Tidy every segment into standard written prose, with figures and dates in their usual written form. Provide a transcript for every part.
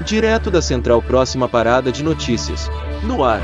Direto da central, próxima parada de notícias. No ar.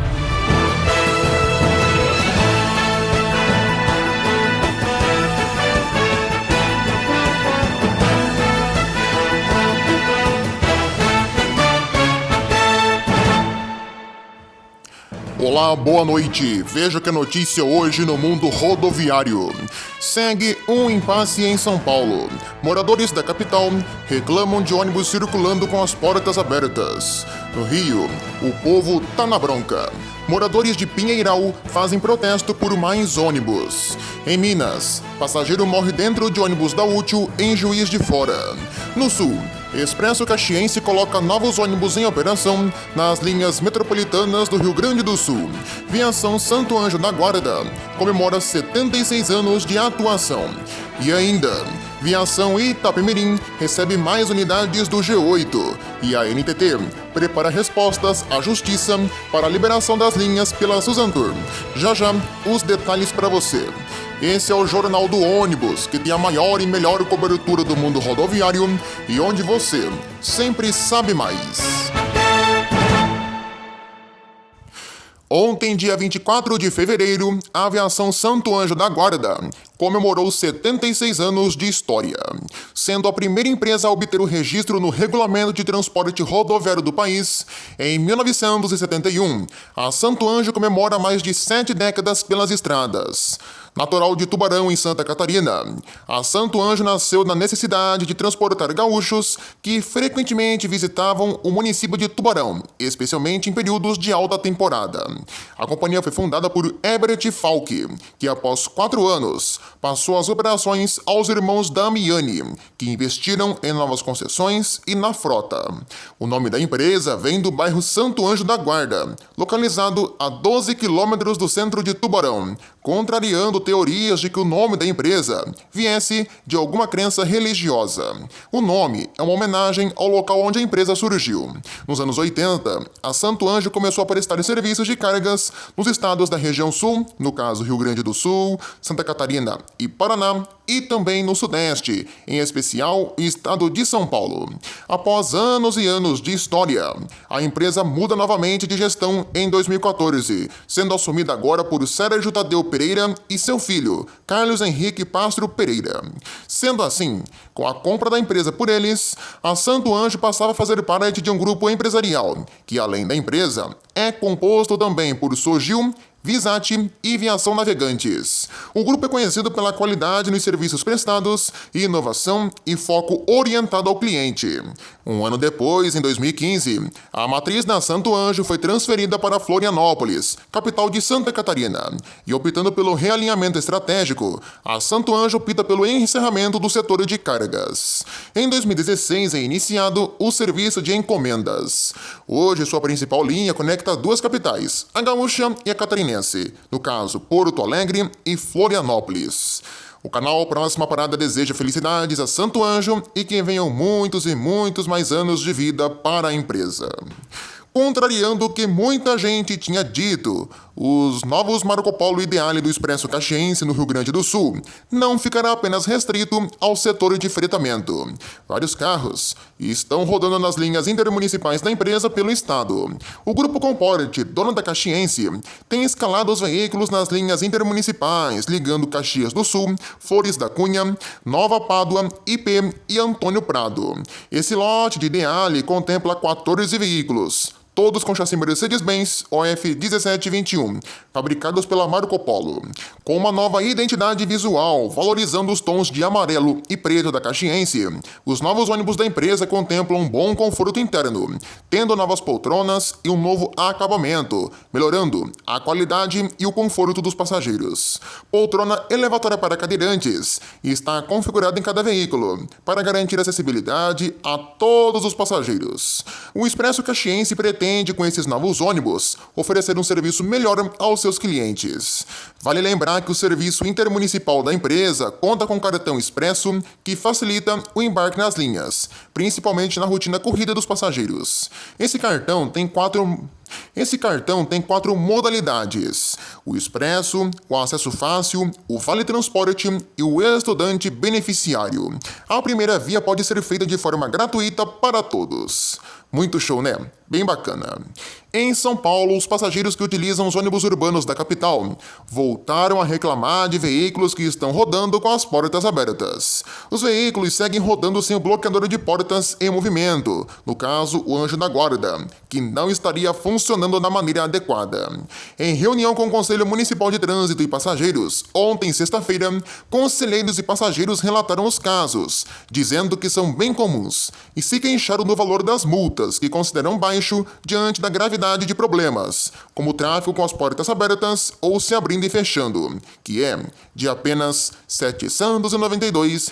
Olá, boa noite. Veja que a notícia hoje no mundo rodoviário. Segue um impasse em São Paulo. Moradores da capital reclamam de ônibus circulando com as portas abertas. No Rio, o povo tá na bronca. Moradores de Pinheiral fazem protesto por mais ônibus. Em Minas, passageiro morre dentro de ônibus da Útil em Juiz de Fora. No Sul, Expresso Caxiense coloca novos ônibus em operação nas linhas metropolitanas do Rio Grande do Sul. Viação Santo Anjo da Guarda comemora 76 anos de atuação. E ainda, Viação Itapemirim recebe mais unidades do G8. E a NTT prepara respostas à Justiça para a liberação das linhas pela Suzantur. Já já, os detalhes para você. Esse é o Jornal do Ônibus, que tem a maior e melhor cobertura do mundo rodoviário e onde você sempre sabe mais. Ontem, dia 24 de fevereiro, a Aviação Santo Anjo da Guarda comemorou 76 anos de história, sendo a primeira empresa a obter o registro no Regulamento de Transporte Rodoviário do país. Em 1971, a Santo Anjo comemora mais de 7 décadas pelas estradas. Natural de Tubarão, em Santa Catarina, a Santo Anjo nasceu na necessidade de transportar gaúchos que frequentemente visitavam o município de Tubarão, especialmente em períodos de alta temporada. A companhia foi fundada por Herbert Falck, que após 4 anos passou as operações aos irmãos Damiani, que investiram em novas concessões e na frota. O nome da empresa vem do bairro Santo Anjo da Guarda, localizado a 12 quilômetros do centro de Tubarão, contrariando teorias de que o nome da empresa viesse de alguma crença religiosa. O nome é uma homenagem ao local onde a empresa surgiu. Nos anos 80, a Santo Anjo começou a prestar serviços de cargas nos estados da região sul, no caso Rio Grande do Sul, Santa Catarina e Paraná, e também no Sudeste, em especial o estado de São Paulo. Após anos e anos de história, a empresa muda novamente de gestão em 2014, sendo assumida agora por Sérgio Tadeu Pereira e seu filho, Carlos Henrique Pastro Pereira. Sendo assim, com a compra da empresa por eles, a Santo Anjo passava a fazer parte de um grupo empresarial, que além da empresa, é composto também por Sogil, Visati e Viação Navegantes. O grupo é conhecido pela qualidade nos serviços prestados, inovação e foco orientado ao cliente. Um ano depois, em 2015, a matriz da Santo Anjo foi transferida para Florianópolis, capital de Santa Catarina, e optando pelo realinhamento estratégico, a Santo Anjo opta pelo encerramento do setor de cargas. Em 2016 é iniciado o serviço de encomendas. Hoje, sua principal linha conecta duas capitais, a gaúcha e a catarinense, no caso Porto Alegre e Florianópolis. O canal Próxima Parada deseja felicidades a Santo Anjo e que venham muitos e muitos mais anos de vida para a empresa. Contrariando o que muita gente tinha dito, os novos Marco Polo Ideale do Expresso Caxiense no Rio Grande do Sul não ficará apenas restrito ao setor de fretamento. Vários carros estão rodando nas linhas intermunicipais da empresa pelo estado. O Grupo Comporte, dono da Caxiense, tem escalado os veículos nas linhas intermunicipais, ligando Caxias do Sul, Flores da Cunha, Nova Pádua, IP e Antônio Prado. Esse lote de Ideale contempla 14 veículos, todos com chassi Mercedes-Benz OF 1721, fabricados pela Marco Polo, com uma nova identidade visual, valorizando os tons de amarelo e preto da Caxiense. Os novos ônibus da empresa contemplam um bom conforto interno, tendo novas poltronas e um novo acabamento, melhorando a qualidade e o conforto dos passageiros. Poltrona elevatória para cadeirantes está configurada em cada veículo, para garantir acessibilidade a todos os passageiros. O Expresso Caxiense pretende, com esses novos ônibus, oferecer um serviço melhor aos seus clientes. Vale lembrar que o serviço intermunicipal da empresa conta com cartão expresso que facilita o embarque nas linhas, principalmente na rotina corrida dos passageiros. Esse cartão tem 4 Esse cartão tem 4 modalidades: o Expresso, o Acesso Fácil, o Vale Transporte e o Estudante Beneficiário. A primeira via pode ser feita de forma gratuita para todos. Muito show, né? Bem bacana. Em São Paulo, os passageiros que utilizam os ônibus urbanos da capital voltaram a reclamar de veículos que estão rodando com as portas abertas. Os veículos seguem rodando sem o bloqueador de portas em movimento, no caso, o anjo da guarda, que não estaria funcionando da maneira adequada. Em reunião com o Conselho Municipal de Trânsito e Passageiros, ontem, sexta-feira, conselheiros e passageiros relataram os casos, dizendo que são bem comuns, e se queixaram do valor das multas, que consideram baixo diante da gravidade de problemas, como o tráfego com as portas abertas ou se abrindo e fechando, que é de apenas R$ 792.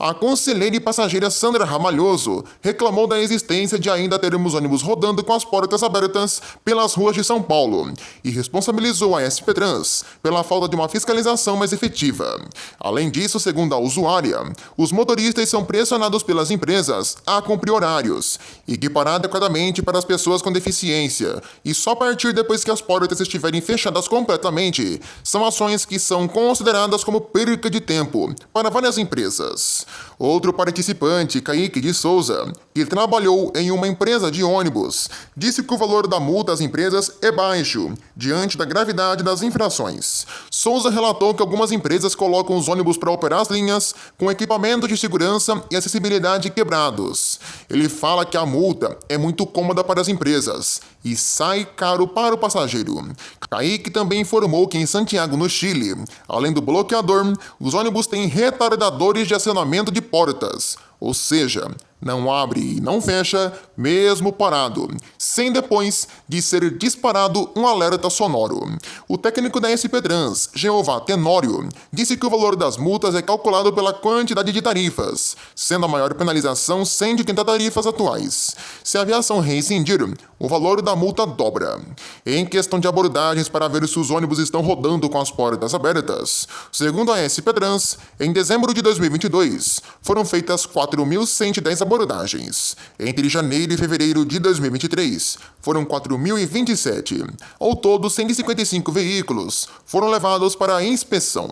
A conselheira e passageira Sandra Ramalhoso reclamou da existência de ainda termos ônibus rodando com as portas abertas pelas ruas de São Paulo e responsabilizou a SP Trans pela falta de uma fiscalização mais efetiva. Além disso, segundo a usuária, os motoristas são pressionados pelas empresas a cumprir horários, equipar adequadamente para as pessoas com deficiência e só a partir depois que as portas estiverem fechadas completamente, são ações que são consideradas como perca de tempo para várias empresas. Outro participante, Kaique de Souza, que trabalhou em uma empresa de ônibus, disse que o valor da multa às empresas é baixo, diante da gravidade das infrações. Souza relatou que algumas empresas colocam os ônibus para operar as linhas com equipamento de segurança e acessibilidade quebrados. Ele fala que a multa é muito cômoda para as empresas e sai caro para o passageiro. Kaique também informou que em Santiago, no Chile, além do bloqueador, os ônibus têm retardadores de acionamento de portas, ou seja, não abre e não fecha, mesmo parado, sem depois de ser disparado um alerta sonoro. O técnico da SP Trans, Jeová Tenório, disse que o valor das multas é calculado pela quantidade de tarifas, sendo a maior penalização 180 tarifas atuais. Se a aviação rescindir, o valor da multa dobra. Em questão de abordagens para ver se os ônibus estão rodando com as portas abertas, segundo a SP Trans, em dezembro de 2022, foram feitas 4.110 abordagens. Entre janeiro e fevereiro de 2023, foram 4.027. Ao todo, 155 veículos foram levados para a inspeção.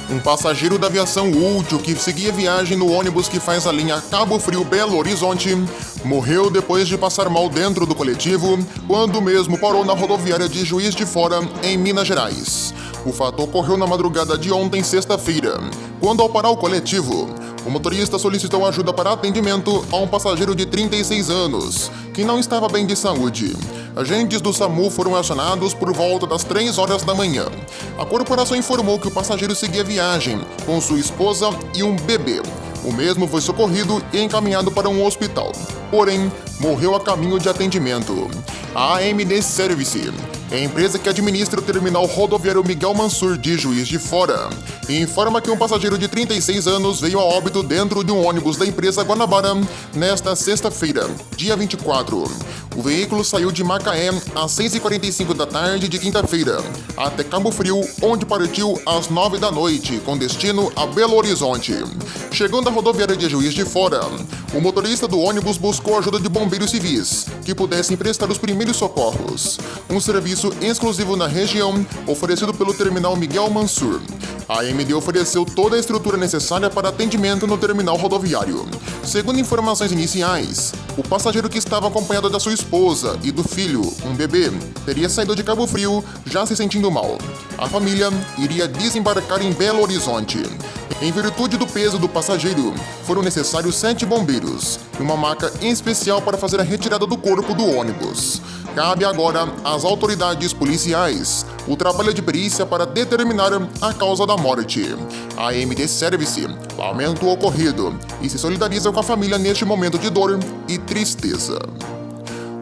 Um passageiro da aviação Útil que seguia viagem no ônibus que faz a linha Cabo Frio-Belo Horizonte morreu depois de passar mal dentro do coletivo quando o mesmo parou na rodoviária de Juiz de Fora, em Minas Gerais. O fato ocorreu na madrugada de ontem, sexta-feira, quando ao parar o coletivo, o motorista solicitou ajuda para atendimento a um passageiro de 36 anos, que não estava bem de saúde. Agentes do SAMU foram acionados por volta das 3 horas da manhã. A corporação informou que o passageiro seguia viagem com sua esposa e um bebê. O mesmo foi socorrido e encaminhado para um hospital, porém, morreu a caminho de atendimento. A AMD Service é a empresa que administra o terminal rodoviário Miguel Mansur de Juiz de Fora e informa que um passageiro de 36 anos veio a óbito dentro de um ônibus da empresa Guanabara nesta sexta-feira, dia 24. O veículo saiu de Macaé às 6h45 da tarde de quinta-feira, até Cabo Frio, onde partiu às 9 da noite, com destino a Belo Horizonte. Chegando à rodoviária de Juiz de Fora, o motorista do ônibus buscou a ajuda de bombeiros civis, que pudessem prestar os primeiros socorros. Um serviço exclusivo na região, oferecido pelo terminal Miguel Mansur. A AMD ofereceu toda a estrutura necessária para atendimento no terminal rodoviário. Segundo informações iniciais, o passageiro que estava acompanhado da sua esposa e do filho, um bebê, teria saído de Cabo Frio já se sentindo mal. A família iria desembarcar em Belo Horizonte. Em virtude do peso do passageiro, foram necessários 7 bombeiros e uma maca especial para fazer a retirada do corpo do ônibus. Cabe agora às autoridades policiais o trabalho de perícia para determinar a causa da morte. A AMD Service lamenta o ocorrido e se solidariza com a família neste momento de dor e tristeza.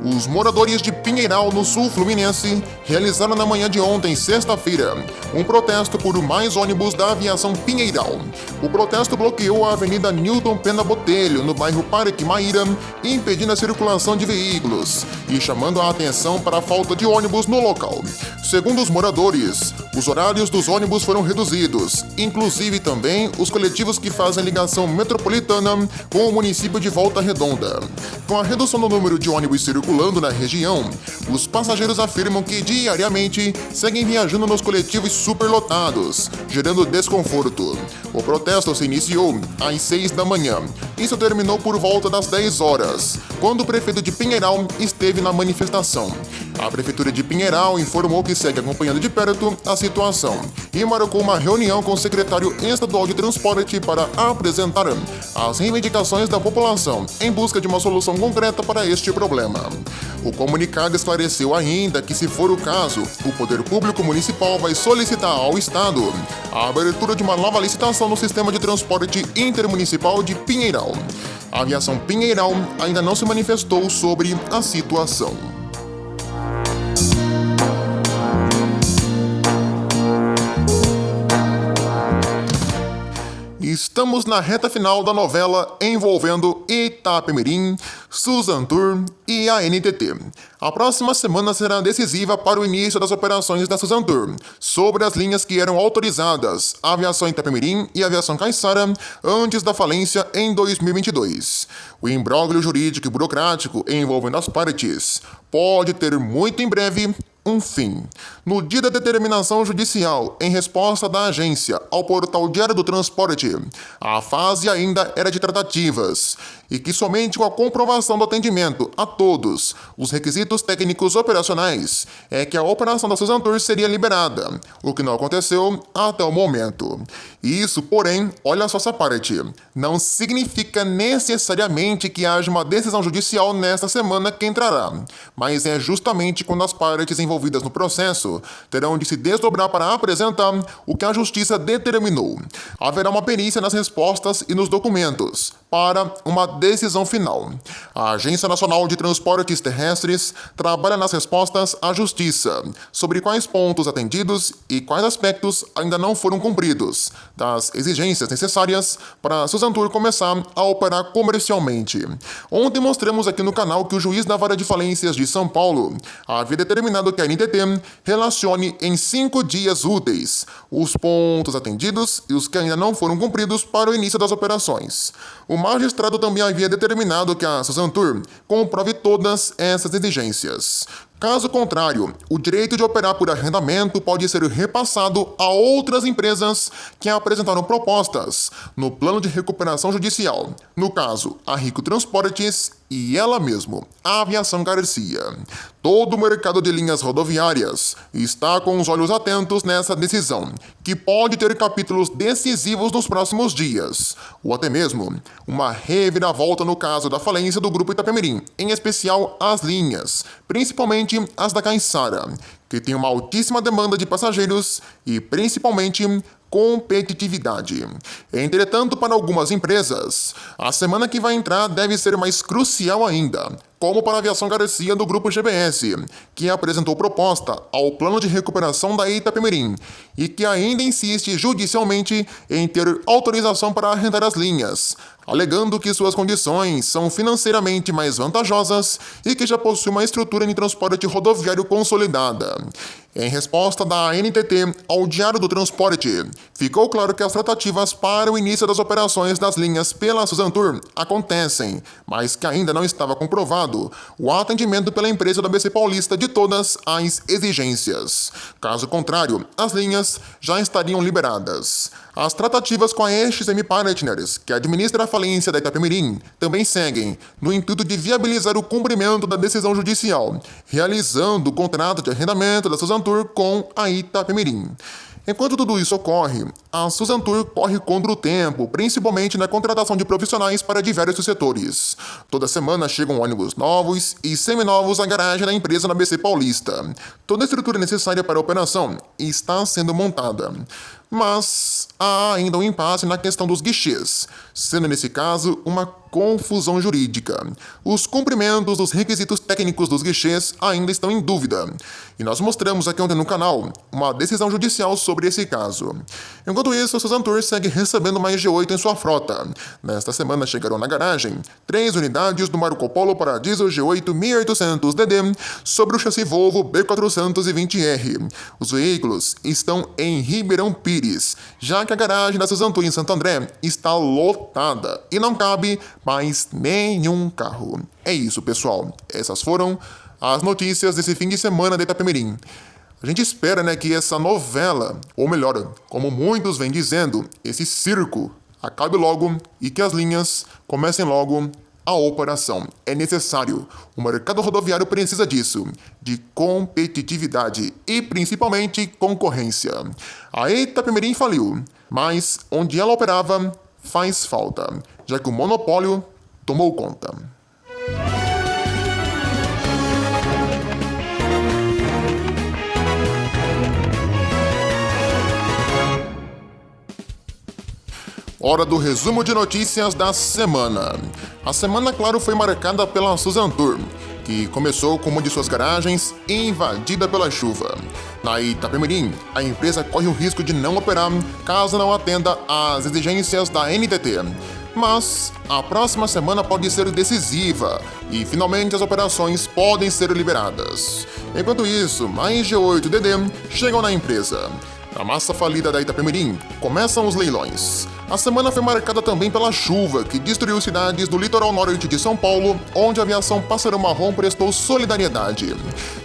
Os moradores de Pinheiral, no sul fluminense, realizaram na manhã de ontem, sexta-feira, um protesto por mais ônibus da aviação Pinheiral. O protesto bloqueou a Avenida Newton Pena Botelho, no bairro Parque Maíra, impedindo a circulação de veículos e chamando a atenção para a falta de ônibus no local. Segundo os moradores, os horários dos ônibus foram reduzidos, inclusive também os coletivos que fazem ligação metropolitana com o município de Volta Redonda. Com a redução do número de ônibus circulando na região, os passageiros afirmam que diariamente seguem viajando nos coletivos superlotados, gerando desconforto. O protesto se iniciou às 6 da manhã e só terminou por volta das 10 horas, quando o prefeito de Pinheiral esteve na manifestação. A Prefeitura de Pinheiral informou que segue acompanhando de perto a situação e marcou uma reunião com o secretário estadual de transporte para apresentar as reivindicações da população em busca de uma solução concreta para este problema. O comunicado esclareceu ainda que, se for o caso, o Poder Público Municipal vai solicitar ao Estado a abertura de uma nova licitação no sistema de transporte intermunicipal de Pinheiral. A aviação Pinheiral ainda não se manifestou sobre a situação. Estamos na reta final da novela envolvendo Itapemirim, Suzantur e a NTT. A próxima semana será decisiva para o início das operações da Suzantur, sobre as linhas que eram autorizadas, a aviação Itapemirim e a aviação Caiçara, antes da falência em 2022. O imbróglio jurídico e burocrático envolvendo as partes pode ter muito em breve um fim. No dia da determinação judicial, em resposta da agência ao portal Diário do Transporte, a fase ainda era de tratativas e que somente com a comprovação do atendimento a todos os requisitos técnicos operacionais é que a operação da Suzantur seria liberada, o que não aconteceu até o momento. Isso, porém, olha só essa parte, não significa necessariamente que haja uma decisão judicial nesta semana que entrará, mas é justamente quando as partes envolvidas no processo terão de se desdobrar para apresentar o que a Justiça determinou. Haverá uma perícia nas respostas e nos documentos para uma decisão final. A Agência Nacional de Transportes Terrestres trabalha nas respostas à Justiça sobre quais pontos atendidos e quais aspectos ainda não foram cumpridos das exigências necessárias para a Suzantur começar a operar comercialmente. Ontem mostramos aqui no canal que o juiz da Vara de Falências de São Paulo havia determinado que a NTT relacione em 5 dias úteis os pontos atendidos e os que ainda não foram cumpridos para o início das operações. O magistrado também havia determinado que a Suzantur comprove todas essas exigências. Caso contrário, o direito de operar por arrendamento pode ser repassado a outras empresas que apresentaram propostas no plano de recuperação judicial. No caso, a Rico Transportes e ela mesma, a Aviação Garcia. Todo o mercado de linhas rodoviárias está com os olhos atentos nessa decisão, que pode ter capítulos decisivos nos próximos dias, ou até mesmo uma reviravolta no caso da falência do Grupo Itapemirim, em especial as linhas, principalmente as da Caiçara, que tem uma altíssima demanda de passageiros e principalmente competitividade. Entretanto, para algumas empresas, a semana que vai entrar deve ser mais crucial ainda, como para a Aviação Garcia do Grupo GBS, que apresentou proposta ao plano de recuperação da Itapemirim e que ainda insiste judicialmente em ter autorização para arrendar as linhas, alegando que suas condições são financeiramente mais vantajosas e que já possui uma estrutura de transporte rodoviário consolidada. Em resposta da ANTT ao Diário do Transporte, ficou claro que as tratativas para o início das operações das linhas pela Suzantur acontecem, mas que ainda não estava comprovado o atendimento pela empresa da ABC Paulista de todas as exigências. Caso contrário, as linhas já estariam liberadas. As tratativas com a XM Partners, que administra a falência da Itapemirim, também seguem, no intuito de viabilizar o cumprimento da decisão judicial, realizando o contrato de arrendamento da Suzantur com a Itapemirim. Enquanto tudo isso ocorre, a Suzantur corre contra o tempo, principalmente na contratação de profissionais para diversos setores. Toda semana chegam ônibus novos e seminovos à garagem da empresa na ABC Paulista. Toda a estrutura necessária para a operação está sendo montada. Mas há ainda um impasse na questão dos guichês, sendo nesse caso uma confusão jurídica. Os cumprimentos dos requisitos técnicos dos guichês ainda estão em dúvida, e nós mostramos aqui ontem no canal uma decisão judicial sobre esse caso. Enquanto isso, o Suzantur segue recebendo mais G8 em sua frota. Nesta semana chegaram na garagem 3 unidades do Marco Polo Paradiso G8 1800DD sobre o chassi Volvo B420R. Os veículos estão em Ribeirão Pires, já que a garagem da Suzantur em Santo André está lotada e não cabe mais nenhum carro. É isso, pessoal. Essas foram as notícias desse fim de semana de Itapemirim. A gente espera, que essa novela, ou melhor, como muitos vêm dizendo, esse circo acabe logo e que as linhas comecem logo a operação. É necessário. O mercado rodoviário precisa disso, de competitividade e principalmente concorrência. A Itapemirim faliu, mas onde ela operava faz falta, já que o monopólio tomou conta. Hora do resumo de notícias da semana. A semana, claro, foi marcada pela Suzantur, que começou com uma de suas garagens invadida pela chuva. Na Itapemirim, a empresa corre o risco de não operar caso não atenda às exigências da NTT. Mas a próxima semana pode ser decisiva e finalmente as operações podem ser liberadas. Enquanto isso, mais G8DD chegam na empresa. Na massa falida da Itapemirim, começam os leilões. A semana foi marcada também pela chuva, que destruiu cidades do litoral norte de São Paulo, onde a aviação Pássaro Marrom prestou solidariedade.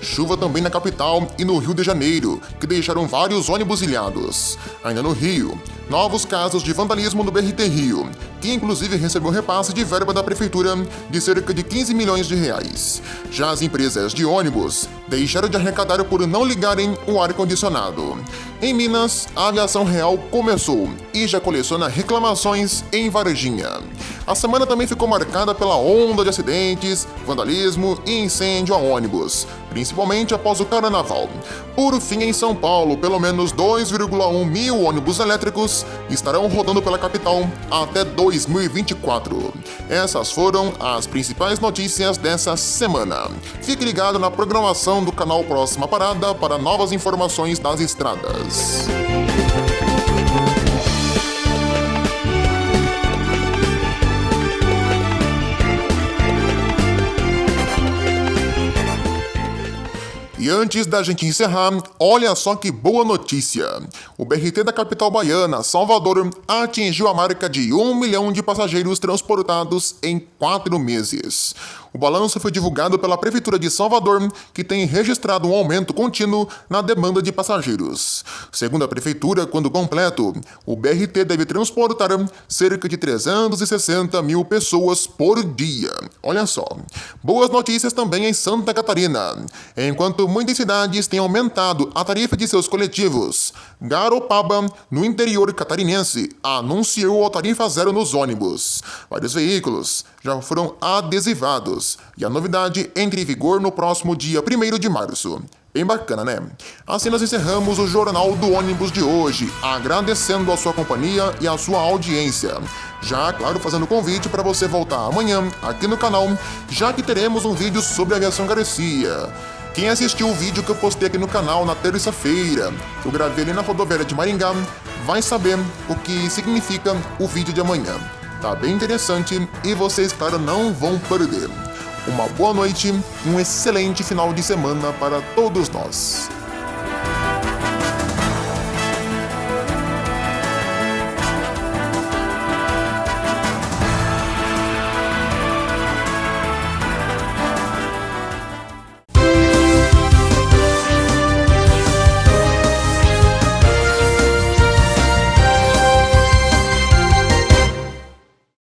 Chuva também na capital e no Rio de Janeiro, que deixaram vários ônibus ilhados. Ainda no Rio, novos casos de vandalismo no BRT Rio, que inclusive recebeu repasse de verba da prefeitura de cerca de 15 milhões de reais. Já as empresas de ônibus deixaram de arrecadar por não ligarem o ar-condicionado. Em Minas, a aviação real começou e já coleciona reclamações em Varginha. A semana também ficou marcada pela onda de acidentes, vandalismo e incêndio a ônibus, principalmente após o carnaval. Por fim, em São Paulo, pelo menos 2,1 mil ônibus elétricos estarão rodando pela capital até 2024. Essas foram as principais notícias dessa semana. Fique ligado na programação do canal Próxima Parada para novas informações das estradas. E antes da gente encerrar, olha só que boa notícia! O BRT da capital baiana, Salvador, atingiu a marca de 1 milhão de passageiros transportados em 4 meses. O balanço foi divulgado pela Prefeitura de Salvador, que tem registrado um aumento contínuo na demanda de passageiros. Segundo a Prefeitura, quando completo, o BRT deve transportar cerca de 360 mil pessoas por dia. Olha só. Boas notícias também em Santa Catarina. Enquanto muitas cidades têm aumentado a tarifa de seus coletivos, Garopaba, no interior catarinense, anunciou a tarifa zero nos ônibus. Vários veículos já foram adesivados e a novidade entra em vigor no próximo dia 1º de março. Bem bacana, né? Assim nós encerramos o Jornal do Ônibus de hoje, agradecendo a sua companhia e a sua audiência. Já, claro, fazendo convite para você voltar amanhã aqui no canal, já que teremos um vídeo sobre a aviação Garcia. Quem assistiu o vídeo que eu postei aqui no canal na terça-feira, que eu gravei ali na rodoviária de Maringá, vai saber o que significa o vídeo de amanhã. Tá bem interessante e vocês, claro, não vão perder. Uma boa noite, um excelente final de semana para todos nós.